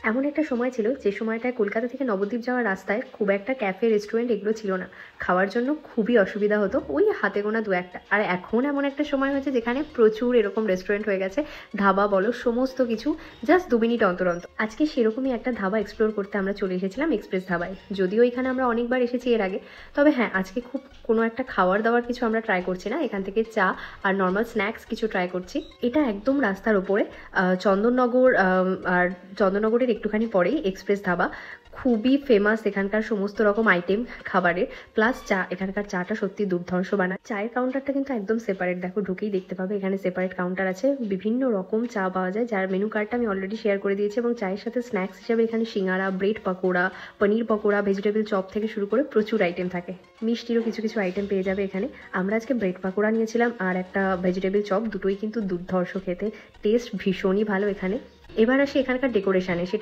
এমন একটা সময় ছিল যে সময়টায় কলকাতা থেকে নবদ্বীপ যাওয়ার রাস্তায় খুব একটা ক্যাফে রেস্টুরেন্ট এগুলো ছিল না। খাওয়ার জন্য খুবই অসুবিধা হতো, ওই হাতে গোনা দু একটা। আর এখন এমন একটা সময় হয়েছে যেখানে প্রচুর এরকম রেস্টুরেন্ট হয়ে গেছে, ধাবা বলো সমস্ত কিছু জাস্ট 2 মিনিট অন্তর অন্তর। আজকে সেরকমই একটা ধাবা এক্সপ্লোর করতে আমরা চলে এসেছিলাম এক্সপ্রেস ধাবায়। যদিও এখানে আমরা অনেকবার এসেছি এর আগে, তবে হ্যাঁ আজকে খুব কোনো একটা খাওয়ার দাওয়ার কিছু আমরা ট্রাই করছি না, এখান থেকে চা আর নর্মাল স্ন্যাক্স কিছু ট্রাই করছি। এটা একদম রাস্তার ওপরে চন্দননগর, আর চন্দননগরের একটুখানি পরেই এক্সপ্রেস ধাবা। খুবই ফেমাস এখানকার সমস্ত রকম আইটেম খাবারের, প্লাস চা। এখানকার চাটা সত্যি দুর্ধর্ষ বানায়। চায়ের কাউন্টারটা কিন্তু একদম সেপারেট, দেখো ঢুকেই দেখতে পাবে এখানে সেপারেট কাউন্টার আছে, বিভিন্ন রকম চা পাওয়া যায়, যার মেনু কার্ডটা আমি অলরেডি শেয়ার করে দিয়েছি। এবং চায়ের সাথে স্ন্যাক্স হিসেবে এখানে সিঙ্গারা, ব্রেড পকোড়া, পনির পকোড়া, ভেজিটেবল চপ থেকে শুরু করে প্রচুর আইটেম থাকে। মিষ্টিরও কিছু কিছু আইটেম পেয়ে যাবে এখানে। আমরা আজকে ব্রেড পকোড়া নিয়েছিলাম আর একটা ভেজিটেবল চপ, দুটোই কিন্তু দুর্ধর্ষ খেতে, টেস্ট ভীষণই ভালো এখানে। এবার আসি এখানকার ডেকোরেশনে, সেটা